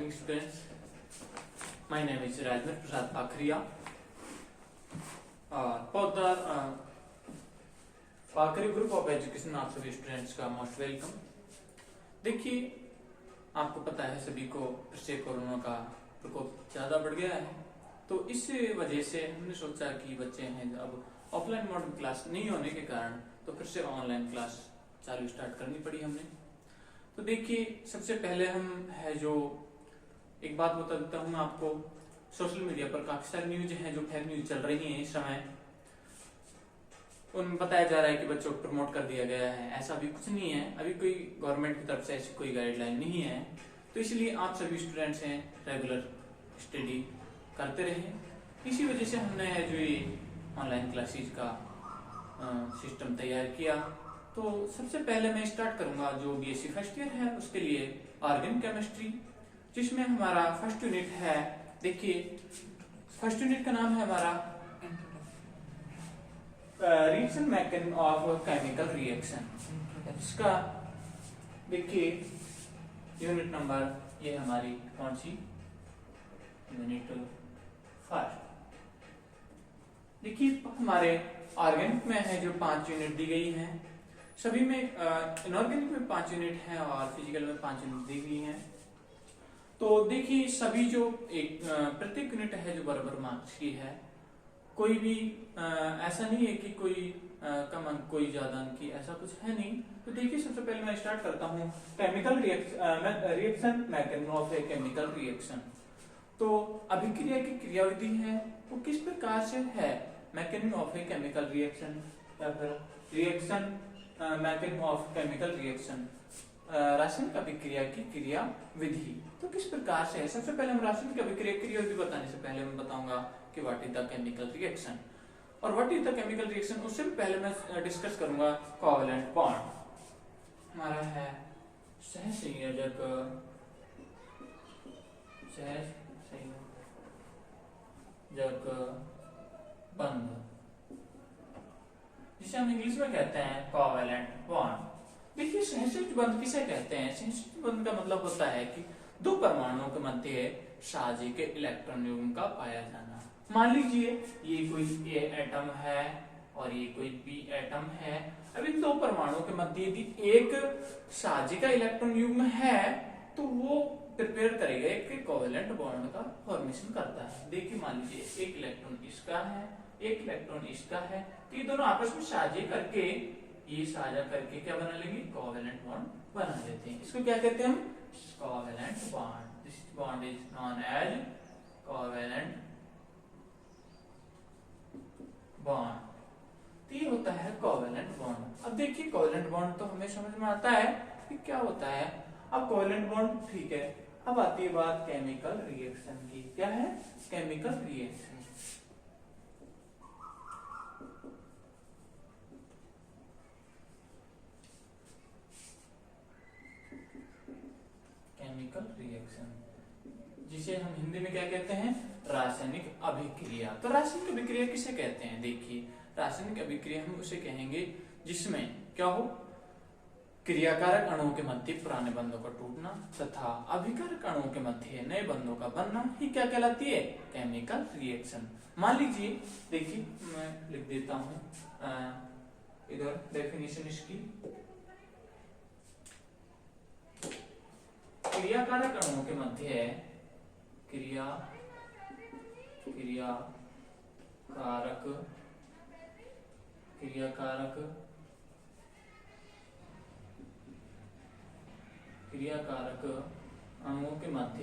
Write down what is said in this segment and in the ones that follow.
morning, students. My name is Rajendra Prasad Pakhria. For the Pakhria Group of Education आप सभी students का most welcome. देखिए, आपको पता है सभी को फिर से कोरोना का प्रकोप ज़्यादा बढ़ गया है, तो इस वजह से हमने सोचा कि बच्चे हैं अब ऑफलाइन मोड में क्लास नहीं होने के कारण तो फिर से ऑनलाइन क्लास चालू स्टार्ट करनी पड़ी हमने। तो देखिए, सबसे पहले हम है जो एक बात बता देता हूँ आपको। सोशल मीडिया पर काफी सारी न्यूज हैं जो फेक न्यूज चल रही हैं इस समय। उनमें बताया जा रहा है कि बच्चों को प्रमोट कर दिया गया है, ऐसा भी कुछ नहीं है। अभी कोई गवर्नमेंट की तरफ से ऐसी कोई गाइडलाइन नहीं है, तो इसलिए आप सभी स्टूडेंट्स हैं रेगुलर स्टडी करते रहें। इसी वजह से हमने है जो ये ऑनलाइन क्लासेस का सिस्टम तैयार किया। तो सबसे पहले मैं स्टार्ट करूंगा जो बीएससी फर्स्ट ईयर है उसके लिए ऑर्गेनिक केमिस्ट्री, जिसमें हमारा फर्स्ट यूनिट है। देखिए, फर्स्ट यूनिट का नाम है हमारा reaction mechanism of chemical reaction. इसका देखिए यूनिट नंबर, ये हमारी कौन सी यूनिट फर्स्ट। देखिए, हमारे ऑर्गेनिक में है जो 5 यूनिट दी गई हैं, सभी में इनऑर्गेनिक में 5 यूनिट हैं और फिजिकल में 5 यूनिट दी गई हैं। तो देखिए, सभी जो एक प्रत्येक यूनिट है जो बराबर मार्क्स की है, कोई भी ऐसा नहीं है कि कोई कम अंक कोई ज्यादा अंक की, ऐसा कुछ है नहीं। तो देखिए, सबसे पहले मैं स्टार्ट करता हूँ chemical reaction mechanism of a chemical reaction. तो अभिक्रिया की क्रियाविधि है वो किस प्रकार से है, mechanism of a chemical reaction या फिर reaction mechanism of chemical reaction, रासायनिक अभिक्रिया की क्रिया विधि तो किस प्रकार से है। सबसे पहले हम रासायनिक अभिक्रिया क्रिया विधि बताने से पहले मैं बताऊंगा कि what is the chemical reaction और what is the chemical reaction. उससे पहले मैं डिस्कस करूंगा कोवैलेंट बॉन्ड। हमारा है सहसंयोजक बंध, जिसे हम इंग्लिश में कहते हैं कोवैलेंट बॉन्ड। देखिए, सहसंयोजक बंध किसे कहते हैं। सहसंयोजक बंध का मतलब होता है कि दो परमाणुओं के मध्य साझे के इलेक्ट्रॉन युग्म का पाया जाना। मान लीजिए ये कोई ए एटम है और ये कोई बी एटम है। अब इन दो परमाणुओं के मध्य यदि एक साझे का इलेक्ट्रॉन युग्म है तो वो प्रिपेयर करेगा एक कोवैलेंट बॉन्ड का फॉर्मेशन करता है। देखिए, मान लीजिए एक इलेक्ट्रॉन इसका है, एक इलेक्ट्रॉन इसका है, तो ये दोनों आपस में साझे करके, ये साझा करके क्या बना लेंगे, कोवैलेंट बॉन्ड बना लेते हैं। इसको क्या कहते हैं हम, covalent bond. This bond is known as covalent bond. तो ये होता है कोवैलेंट बॉन्ड। अब देखिए, कोवैलेंट बॉन्ड तो हमें समझ में आता है कि क्या होता है। अब कोवैलेंट बॉन्ड ठीक है, अब आती है बात केमिकल रिएक्शन की। क्या है, केमिकल रिएक्शन। केमिकल रिएक्शन जिसे हम हिंदी में क्या कहते हैं, रासायनिक अभिक्रिया। तो रासायनिक अभिक्रिया किसे कहते हैं। देखिए, रासायनिक अभिक्रिया हम उसे कहेंगे जिसमें क्या हो, क्रियाकारक अणुओं के मध्य पुराने बंधों का टूटना तथा अभिकारक अणुओं के मध्य नए बंधों का बनना ही क्या कहलाती है, केमिकल रिएक्शन। मान लीजिए, देखिए मैं लिख देता हूं इधर डेफिनेशन इसकी। क्रियाकारक अणुओं के मध्य क्रियाकारक अणुओं के मध्य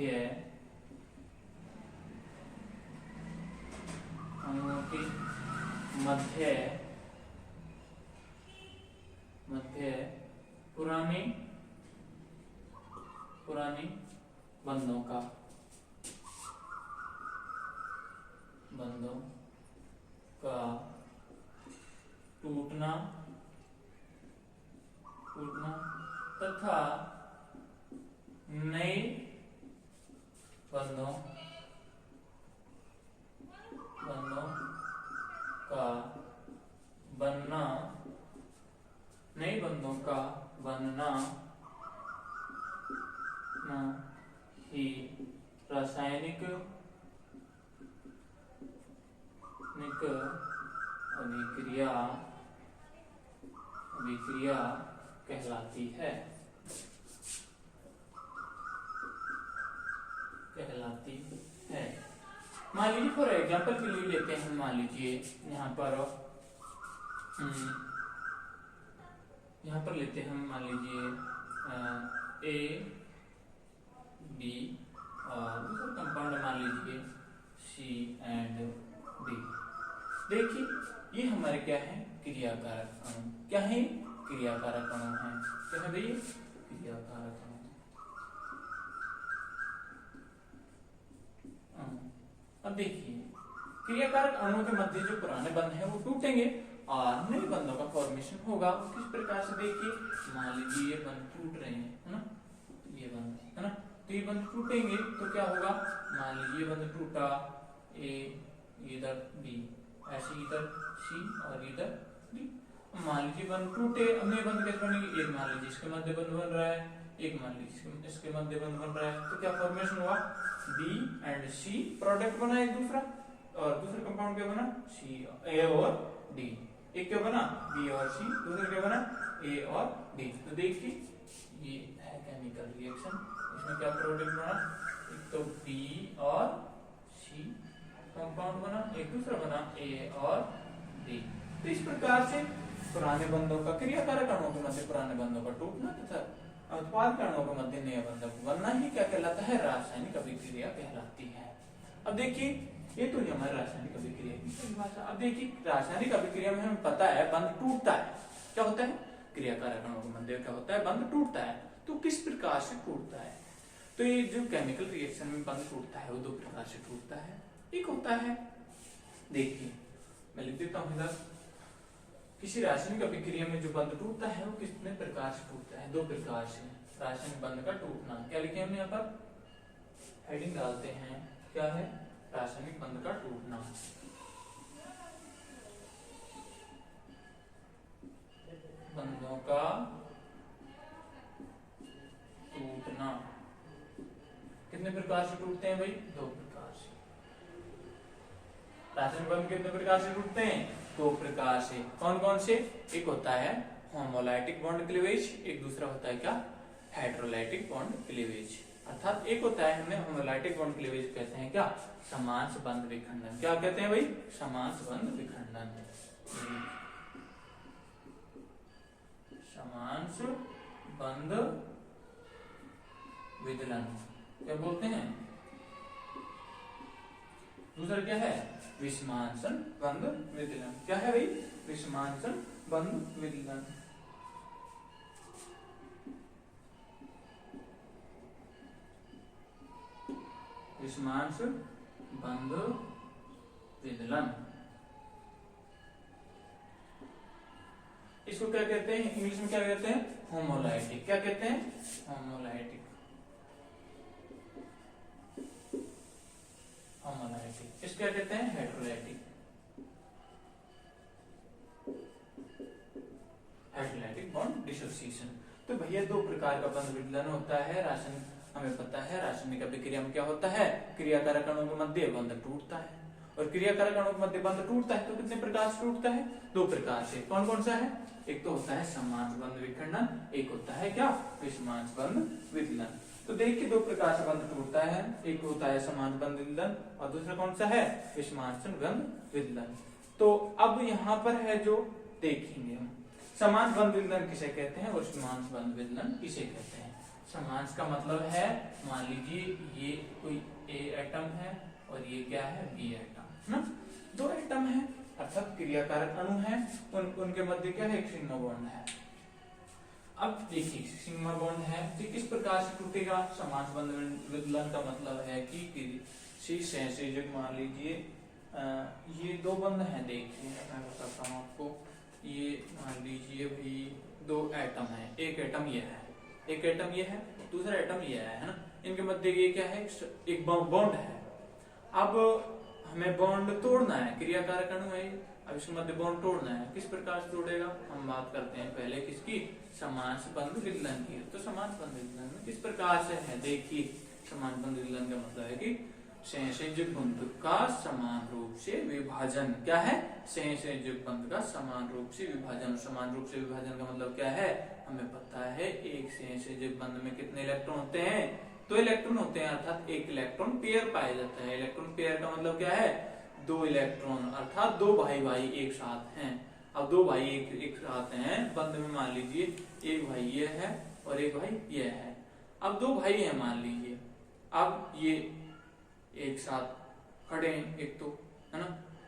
पुराने बंधों का टूटना तथा नए बंधों का बनना, नए बंधों का बनना ही रासायनिक अभिक्रिया कहलाती है। मान लीजिए फॉर एग्जाम्पल के लिए लेते हैं, मान लीजिए यहाँ पर लेते हैं, मान लीजिए ए बी और दूसरा कंपाउंड मान लीजिए सी एंड डी। देखिए ये हमारे क्या है, क्रियाकारक अणु। क्या है? क्रियाकारक अणु है। क्या है भैया? क्रियाकारक अणु। अब देखिए क्रियाकारक अणुओं के मध्य जो पुराने बंध हैं वो टूटेंगे और नए बंधों का फॉर्मेशन होगा। किस प्रकार से? देखिए मान लीजिए ये बंध टूट रहे हैं, है ना, ये बंध, है ना, तो ये बंध टूटेंगे तो क्या होगा? मान लीजिए बंध टूटा, ए इधर बी, ऐसे इधर सी और इधर डी। मान लीजिए बंध टूटे, अब नए बंध कैसे बनेंगे? एक मान लीजिए इसके मध्य बंध बन रहा है, एक मान लीजिए इसके मध्य बंध बन रहा है, तो क्या फॉर्मेशन हुआ? बी एंड सी प्रोडक्ट बना एक दूसरा, और दूसरा कंपाउंड क्या बना? सी, ए और डी। एक क्या बना? बी और सी, दूसरा क्या बना? ए और डी। तो देखिए ये है केमिकल रिएक्शन। इसमें क्या प्रोडक्ट बना? एक तो बी और सी कंपाउंड बना, एक दूसरा बना ए और डी। तो इस प्रकार से पुराने बंधों का, क्रियाकारक अणुओं के मध्य पुराने बंधों का टूटना तथा उत्पाद अणुओं के मध्य नए बंधों को बनना ही क्या कहलाता है? रासायनिक अभिक्रिया कहलाती है। अब देखिए ये तो हमारी रासायनिक अभिक्रिया की परिभाषा। अब देखिए रासायनिक अभिक्रिया में हमें पता है बंध टूटता है। क्या होता है? क्रियाकारक अणुओं के मध्य क्या होता है? बंध टूटता है। तो किस प्रकार से टूटता है? तो ये जो केमिकल रिएक्शन में बंध टूटता है वो दो प्रकार से टूटता है। एक होता है, देखिए मैं लिख देता हूँ इधर, किसी रासायनिक अभिक्रिया में जो बंध टूटता है वो कितने प्रकार से टूटता है? दो प्रकार से। रासायनिक बंध का टूटना, क्या लिखे हमने यहाँ पर? हेडिंग डालते हैं, क्या है? रासायनिक बंध का टूटना। बंधों का टूटना कितने प्रकार से टूटते हैं भाई? दो प्रकार से। रासायनिक बंध कितने प्रकार से टूटते हैं? दो प्रकार से। कौन कौन से? एक होता है होमोलाइटिक बॉन्ड क्लीवेज, एक दूसरा होता है क्या? हेटेरोलाइटिक बॉन्ड क्लीवेज। अर्थात एक होता है, हमें होमोलाइटिक बॉन्ड क्लीवेज कहते हैं क्या? समांश बंध विखंडन। क्या कहते हैं भाई? समांश बंध विखंडन। समांश बंध विदलन क्या बोलते हैं? दूसरा क्या है? विषमांसन बंध विदलन। क्या है भाई? विषमांसन बंध विदलन। विषमांस बंध विदलन, इसको क्या कहते हैं? इंग्लिश में क्या कहते हैं? होमोलाइटिक। क्या कहते हैं? होमोलाइटिक। होमोलाइटिक। इसको क्या कहते हैं? हेटेरोलाइटिक। हेटेरोलाइटिक बॉन्ड डिसोसिएशन। तो भैया दो प्रकार का बंध विदलन होता है। रासायनिक हमें पता है रासायनिक अभिक्रिया में क्या होता है? क्रियाकारक अणुओं के मध्य बंध टूटता है, और क्रियाकारक अणुओं के मध्य बंध टूटता है तो कितने प्रकार से टूटता है? दो प्रकार से। कौन कौन सा है? एक तो होता है समांश बंध विखंडन, एक होता है क्या? विषमांश बंध विदलन। तो देखिए दो प्रकार से बंध टूटता है, एक होता है समांश बंध विदलन और दूसरा कौन सा है? विषमांश बंध विदलन। तो अब यहाँ पर है जो देखेंगे हम, समांश बंध विदलन किसे कहते हैं और विषमांश बंध विदलन किसे कहते हैं। समांश का मतलब है, मान लीजिए ये कोई ए एटम है और ये क्या है? बी एटम, है ना, दो एटम है अर्थात क्रियाकारक अणु है, उनके मध्य क्या है? एक सिग्मा बॉन्ड है। अब देखिए सिग्मा बॉन्ड है तो किस प्रकार से टूटेगा? समांश बंध विदलन का मतलब है कि संयोजक, मान लीजिए ये दो बंध हैं, देखिए मैं बताता हूँ आपको। ये मान लीजिए भी दो एटम है, एक एटम ये है, एक एटम ये है, दूसरा एटम ये है ना, इनके मध्य ये क्या है? एक बॉन्ड है। अब हमें बॉन्ड तोड़ना है, क्रियाकारक अणु है, अब इसके मध्य बॉन्ड तोड़ना है। किस प्रकार से तोड़ेगा? हम बात करते हैं पहले किसकी? समांश बंध विदलन की। तो समांश बंध विदलन में किस प्रकार से है? देखिए समान बंध विलयन का मतलब है कि सहसंयोजक बंध का समान रूप से विभाजन। क्या है? सहसंयोजक बंध का समान रूप से विभाजन। समान रूप से विभाजन का मतलब क्या है? हमें पता है एक सहसंयोजक बंध में कितने इलेक्ट्रॉन होते हैं? 2 इलेक्ट्रॉन होते हैं, अर्थात एक इलेक्ट्रॉन पेयर पाया जाता है। इलेक्ट्रॉन पेयर का मतलब क्या है? 2 इलेक्ट्रॉन, अर्थात 2 भाई एक साथ हैं। अब 2 भाई एक साथ हैं बंध में, मान लीजिए एक भाई ये है और एक भाई ये है। अब 2 भाई हैं मान लीजिए, अब ये एक साथ खड़े हैं, एक तो है ना,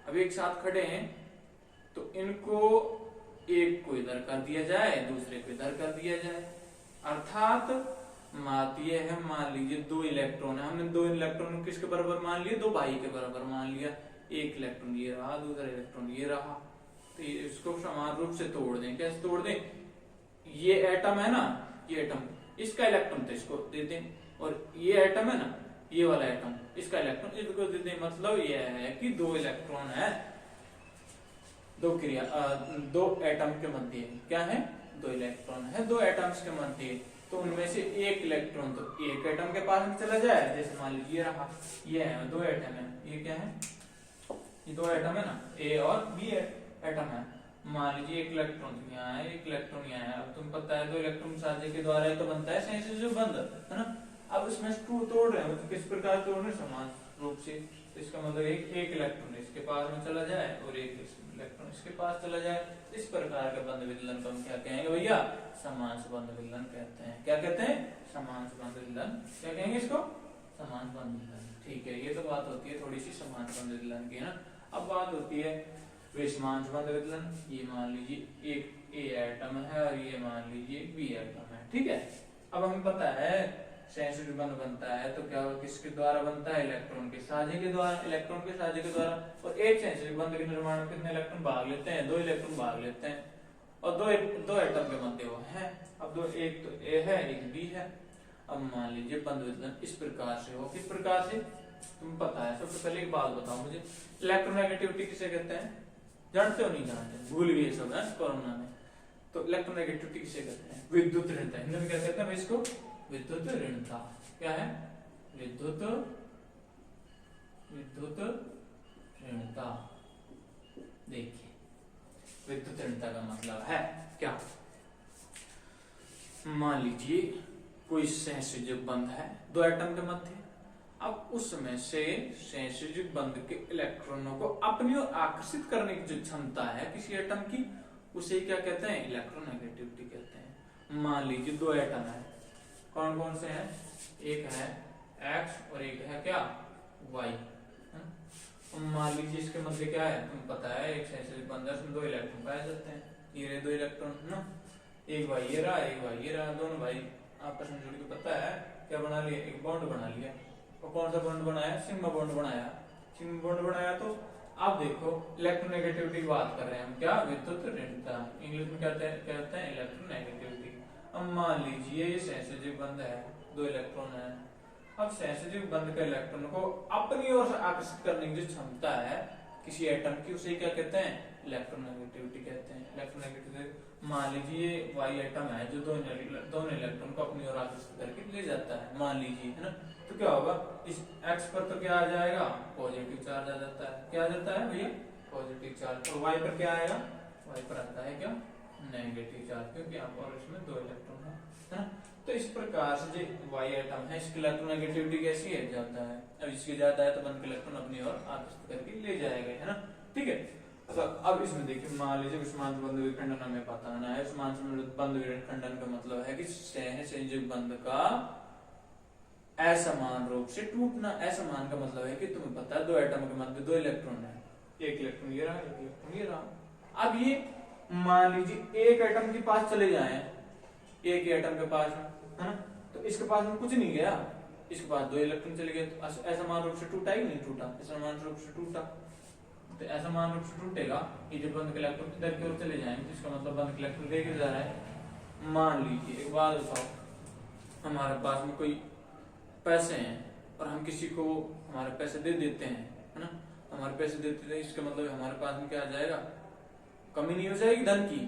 अब एक साथ खड़े हैं तो इनको एक को इधर कर दिया जाए, दूसरे को इधर कर दिया जाए, अर्थात बात ये है, मान लीजिए 2 इलेक्ट्रॉन है, हमने 2 इलेक्ट्रॉन किसके बराबर मान लिए? 2 भाई के बराबर मान लिया। एक इलेक्ट्रॉन ये रहा, दूसरा इलेक्ट्रॉन ये रहा, तो इसको समान रूप से तोड़ दें। कैसे तोड़ दें? ये एटम है ना, ये एटम, इसका इलेक्ट्रॉन तो इसको दे दें, और ये एटम है ना, ये वाला एटम, इसका इलेक्ट्रॉन इसको दे दें। मतलब यह है कि 2 इलेक्ट्रॉन है, 2 एटम के मध्य। क्या है? 2 इलेक्ट्रॉन है 2 एटम्स के मध्य, तो उनमें से एक इलेक्ट्रॉन तो एक एटम के पास में चला जाए, जैसे मान लीजिए ये रहा, ये है 2 एटम है, ये क्या है? ये 2 एटम है ना, ए और बी एटम है। मान लीजिए एक इलेक्ट्रॉन यहाँ है, एक इलेक्ट्रॉन यहाँ है। अब तुम पता है 2 इलेक्ट्रॉन साझे के द्वारा ही तो बनता है सहसंयोजक बंध, है ना। अब इसमें 2 तोड़ रहे हैं, तो किस प्रकार तोड़ रहे हैं? समान रूप से। तो इसका मतलब एक इलेक्ट्रॉन इसके पास में चला जाए और एक इलेक्ट्रॉन इसके पास चला जाए। इस प्रकार के बंध विलयन को हम क्या कहेंगे भैया? समान बंध विलयन कहते हैं। क्या कहते हैं? समान बंध विलयन। क्या कहेंगे इसको? समान बंध विलयन। ठीक है, ये तो बात होती है थोड़ी सी समान बंध विलयन की, है ना। अब बात होती है विषमान बंध विलयन। ये मान लीजिए एक ए एटम है और ये मान लीजिए बी एटम है, ठीक है। अब हमें पता है सहसंयोजक बंध बनता है तो क्या किसके द्वारा बनता है? इलेक्ट्रॉन के साझे के द्वारा, इलेक्ट्रॉन के साझे के द्वारा। और एक सहसंयोजक बंध के निर्माण में कितने इलेक्ट्रॉन भाग लेते हैं? 2 इलेक्ट्रॉन भाग लेते हैं, और दो एटम के मध्य वो है। अब एक तो ए है, एक बी है। अब मान लीजिए बंध विलयन इस प्रकार से हो। किस प्रकार से? तुम्हें पता है। सबसे पहले एक बात बताओ मुझे, इलेक्ट्रोनेगेटिविटी किसे कहते हैं? जानते हो? नहीं जानते, भूल गए सब है कोरोना में। तो इलेक्ट्रोनेगेटिविटी किसे कहते हैं? विद्युत ऋणता। हिंदी में क्या कहते हैं इसको? विद्युत ऋणता। क्या है? विद्युत ऋणता। देखिए विद्युत ऋणता का मतलब है क्या? मान लीजिए कोई सहसंयोजक बंध है 2 एटम के मध्य। अब उसमें से सहसंयोजक बंध के इलेक्ट्रॉनों को अपनी ओर आकर्षित करने की जो क्षमता है किसी एटम की, उसे क्या कहते हैं? इलेक्ट्रोनेगेटिविटी कहते हैं। मान लीजिए 2 एटम है, कौन कौन से हैं? एक है X और एक है क्या? Y। मान लीजिए इसके मध्य क्या है? तुम्हें पता है एक सहसंयोजक बंध है, उसमें 2 इलेक्ट्रॉन पाए जाते हैं। ये 2 इलेक्ट्रॉन है ना, एक भाई ये रहा, एक भाई ये रहा, दोनों भाई आपस में जुड़ के पता है क्या बना लिया? एक बॉन्ड बना लिया। और कौन सा बॉन्ड बनाया? सिग्मा बॉन्ड बनाया। सिग्मा बॉन्ड बनाया तो आप देखो इलेक्ट्रोनेगेटिविटी की बात कर रहे हैं हम, क्या? विद्युत ऋणता। इंग्लिश में कहते हैं इलेक्ट्रोनेगेटिविटी। अब मान लीजिए ये सहसंयोजक बंध है, 2 इलेक्ट्रॉन है। अब सहसंयोजक बंध के इलेक्ट्रॉन को अपनी ओर से आकर्षित करने की जो क्षमता है किसी एटम की, उसे क्या कहते हैं? इलेक्ट्रोनेगेटिविटी कहते हैं। इलेक्ट्रोनेगेटिविटी। मान लीजिए वाई एटम है जो दोनों इलेक्ट्रॉन को अपनी ओर आकर्षित करके ले जाता है, मान लीजिए, है ना। तो क्या होगा? इस एक्स पर तो क्या आ जाएगा? पॉजिटिव चार्ज आ जाता है। क्या आ जाता है भैया? Positive charge. और वाई पर क्या आएगा? वाई पर आता है क्या? नेगेटिव चार्ज, क्योंकि यहाँ पर इसमें 2 इलेक्ट्रॉन है ना। तो इस प्रकार से जो वाई एटम है इसकी इलेक्ट्रोनेगेटिविटी कैसी है? ज्यादा है। अब इसकी ज्यादा है तो बंध के इलेक्ट्रॉन अपनी ओर आकर्षित करके ले जाएगा, है ना। ठीक है। अब इसमें देखिए, मान लीजिए विषमान बंध विखंडन हमें पता है। विषमान बंध विखंडन का मतलब है कि सहसंयोजक बंध का असमान रूप से टूटना। असमान का मतलब है कि तुम्हें पता है 2 एटम के मध्य 2 इलेक्ट्रॉन है, एक इलेक्ट्रॉन ये रहा, एक इलेक्ट्रॉन ये रहा। अब ये मान लीजिए एक एटम के पास चले जाए, एक ही एटम के पास, है ना, तो इसके पास में कुछ नहीं गया, इसके पास 2 इलेक्ट्रॉन चले गए, तो असमान रूप से टूटा ही नहीं टूटा, असमान रूप से टूटा। तो असमान रूप से टूटेगा, ये जो बंध के इलेक्ट्रॉन इधर की ओर चले जाएंगे, तो इसका मतलब बंध के इलेक्ट्रॉन लेके जा रहा है। मान लीजिए एक बात बताओ, हमारे पास में कोई पैसे हैं और हम किसी को हमारे पैसे दे देते हैं, है ना, हमारे पैसे देते हैं, इसका मतलब हमारे पास में क्या आ जाएगा? कमी नहीं हो जाएगी धन की,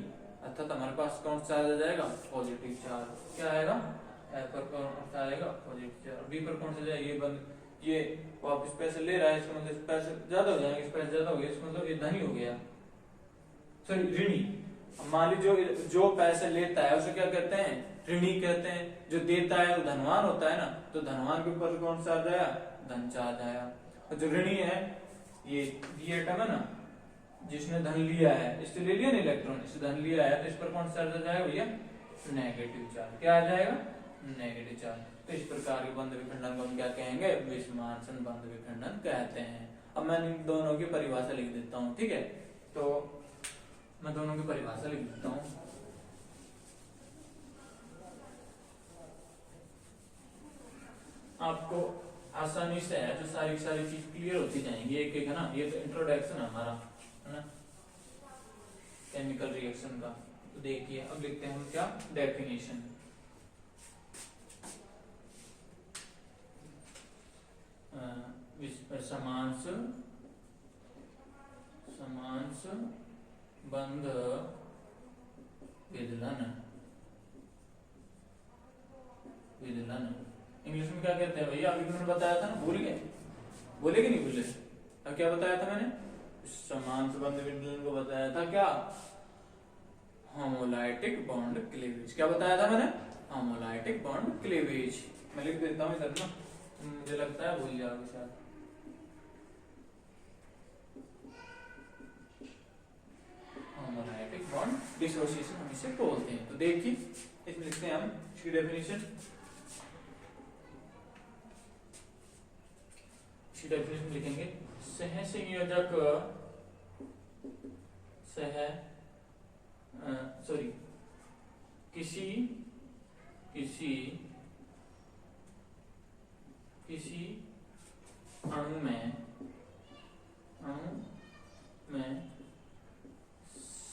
अर्थात हमारे पास कौन सा चार्ज आ जाएगा? Positive charge. क्या आएगा? F पर कौन सा आएगा पॉजिटिव चार्ज, B पर कौन सा जाएगा ये बंद, ये वापस पैसे ले रहा है, इसका मतलब पैसे ज्यादा हो जाएंगे, पैसे ज्यादा हो गए, इसका मतलब ये धनी हो गया, सॉरी ऋणी। मान लीजिए जो पैसे लेता है उसे क्या कहते हैं, ऋणी कहते हैं, जो देता है वो धनवान होता है ना, तो धनवान के ऊपर कौन सा चार्ज आया, धन चार्ज आया। और जो ऋणी है ये एटम है ना, जिसने धन लिया है, इससे ले लिया ना इलेक्ट्रॉन, इससे धन लिया है, तो इस पर कौन सा चार्ज आ जाएगा भैया, नेगेटिव चार्ज। क्या आ जाएगा, नेगेटिव चार्ज। तो इस प्रकार के बंध विखंडन को हम क्या कहेंगे, विषमांसन बंध विखंडन कहते हैं। अब मैं इन दोनों की परिभाषा लिख देता हूँ, ठीक है, तो मैं दोनों की परिभाषा लिख देता हूँ। आपको आसानी से है जो सारी चीज क्लियर होती जाएंगी एक एक, है ना। ये तो इंट्रोडक्शन है हमारा, है ना, केमिकल रिएक्शन का। तो देखिए अब लिखते हैं हम क्या, डेफिनेशन। समांश बंध विदलन, इंग्लिश में क्या कहते हैं भैया, अभी मैंने बताया था ना, भूल गए, बोले कि नहीं भूले। अब क्या बताया था मैंने, समांश बंध विदलन को बताया था क्या, होमोलाइटिक बॉन्ड क्लीवेज। क्या बताया था मैंने, होमोलाइटिक बॉन्ड क्लीवेज। मैं लिख देता हूँ इधर ना, मुझे लगता है भूल जाओगे शायद। होमोलाइटिक बॉन्ड डिसोसिएशन हम इसे बोलते हैं। तो देखिए इसमें लिखते हैं हम इसकी डेफिनेशन। इसकी डेफिनेशन लिखेंगे, सहसंयोजक किसी अणु में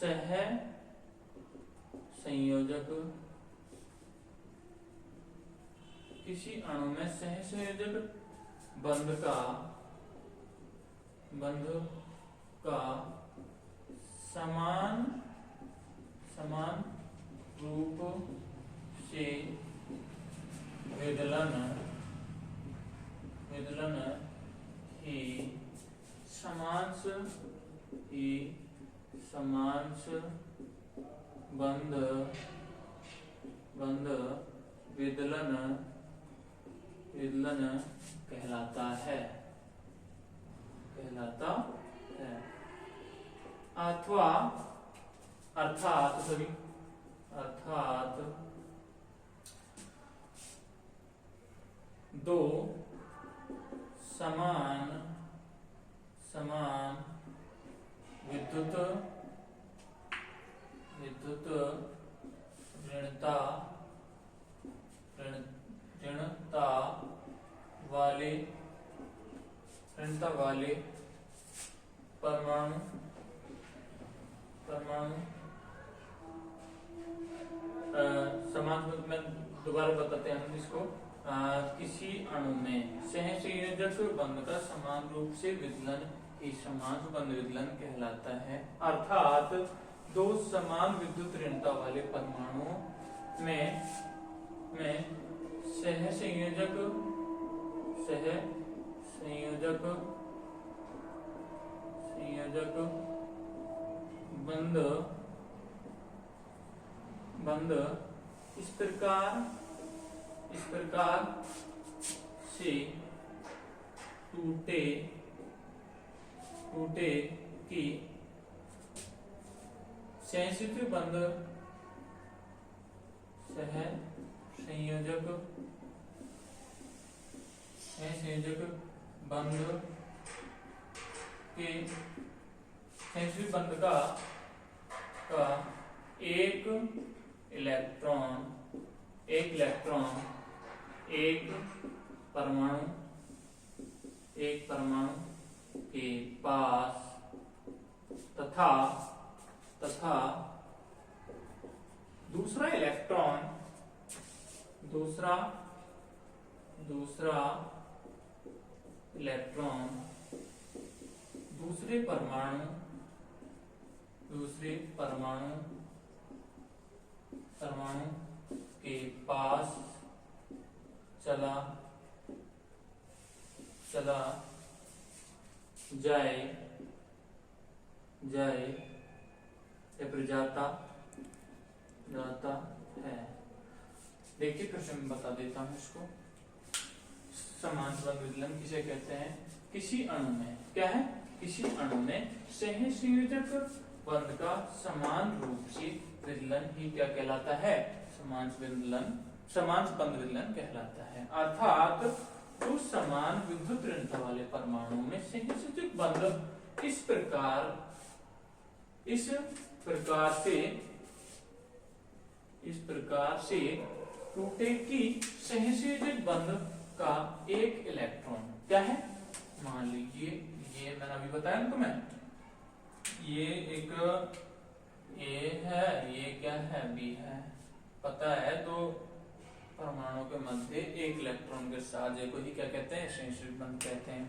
सह संयोजक, किसी अणु में सहसंयोजक बंध का समान रूप से विदलन ही समांश बंध विदलन कहलाता है। अर्थात दो समान विद्युत ऋणता वाले परमाणु समान, में दोबारा बताते हैं हम इसको, किसी अणु में सहसंयोजक बंध का समान रूप से विदलन ही समांश बंध विदलन कहलाता है। अर्थात दो समान विद्युत ऋणता वाले परमाणुओं में सहसंयोजक बंध इस प्रकार से टूटे कि सहसंयोजक बंध के सहसंयोजक बंध का एक इलेक्ट्रॉन एक परमाणु के पास तथा दूसरा इलेक्ट्रॉन दूसरे परमाणु के पास चला चला जाए जाए या फिर जाता जाता है। देखिए फिर से मैं बता देता हूं इसको। समान संबंध विकलन किसे कहते हैं? किसी अणु में क्या है? किसी अणु में सहसंयोजक बंध का समान रूप से विकलन ही क्या कहलाता है? समान संबंध विकलन कहलाता है। अर्थात तो समान विद्युत ऋणता वाले परमाणु में सहसंयोजक बंध इस प्रकार से टूटे कि सहसंयोजक बंध का एक इलेक्ट्रॉन क्या है? मान लीजिए ये मैंने अभी बताया ना तुम्हें, ये एक ए है, ये क्या है? बी है। पता है तो परमाणु के मध्य एक इलेक्ट्रॉन के साथ को ही क्या कहते हैं? सहसंयोजक बंध कहते हैं।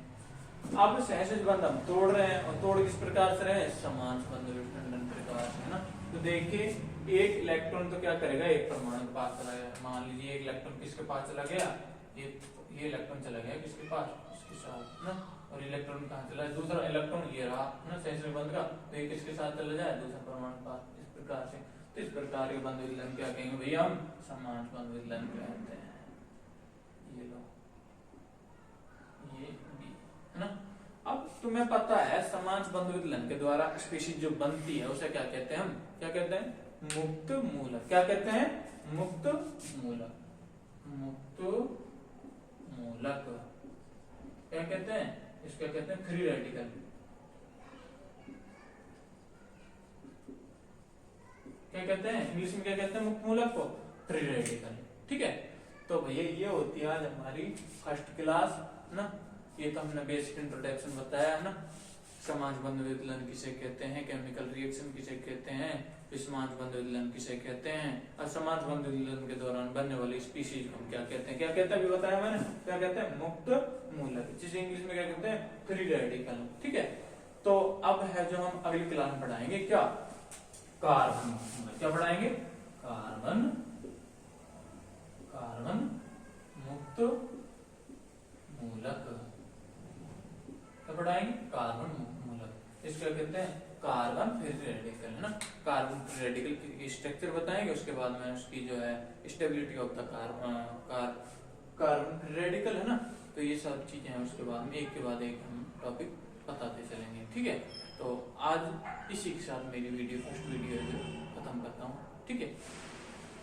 अब सहसंयोजक बंध हम तोड़ रहे हैं, और तोड़ किस प्रकार से रहे? समान संबंध विखंडन प्रकार से, है ना। तो देखिए एक इलेक्ट्रॉन तो क्या करेगा? एक परमाणु के पास चला गया। मान लीजिए एक इलेक्ट्रॉन किसके पास चला गया? ये इलेक्ट्रॉन चला गया किसके पास? इसके साथ ना। और इलेक्ट्रॉन कहाँ चला? दूसरा इलेक्ट्रॉन ये रहा ना सहसंयोजक बंध का, तो ये किसके साथ चला जाए? दूसरा परमाणु के पास। इस प्रकार से, तो इस प्रकार के बंध विकलन क्या कहेंगे भैया? हम समान बंध विकलन कहते हैं। ये लो, ये बी, है ना। अब तुम्हें पता है समान बंध विकलन के द्वारा स्पीशीज जो बनती है उसे क्या कहते हैं? हम क्या कहते हैं? मुक्त मूलक। क्या कहते हैं? मुक्त मूलक। मुक्त मूलक क्या कहते हैं? इसका कहते हैं फ्री रेडिकल। क्या कहते हैं इंग्लिश में? क्या कहते हैं मुक्त मूलक को? Free radical. ठीक है, तो भैया ये होती है आज हमारी फर्स्ट क्लास ना। ये तो हमने बेसिक इंट्रोडक्शन बताया है ना। समान बंध विकलन किसे कहते हैं, केमिकल रिएक्शन किसे कहते हैं, विसमान बंध विकलन किसे कहते हैं, और समान बंध विकलन के दौरान बनने वाली स्पीशीज को क्या कहते हैं? क्या कहते हैं अभी बताया मैंने, क्या कहते हैं? मुक्त मूलक, जिसे इंग्लिश में क्या कहते हैं? Free radical. ठीक है, तो अब है जो हम अगली क्लास में पढ़ाएंगे क्या? कार्बन। क्या पढ़ाएंगे? कार्बन मुक्त मूलक। क्या पढ़ाएंगे? कार्बन मुक्त मूलक। इसको कहते हैं कार्बन फ्री रेडिकल, है ना। कार्बन फ्री रेडिकल की स्ट्रक्चर बताएंगे, उसके बाद में उसकी जो है stability of the carbon free radical, है ना। तो ये सब चीजें हैं, उसके बाद में एक के बाद एक हम टॉपिक बताते चलेंगे। ठीक है, तो आज इसी के साथ मेरी फर्स्ट वीडियो खत्म करता हूँ। ठीक है।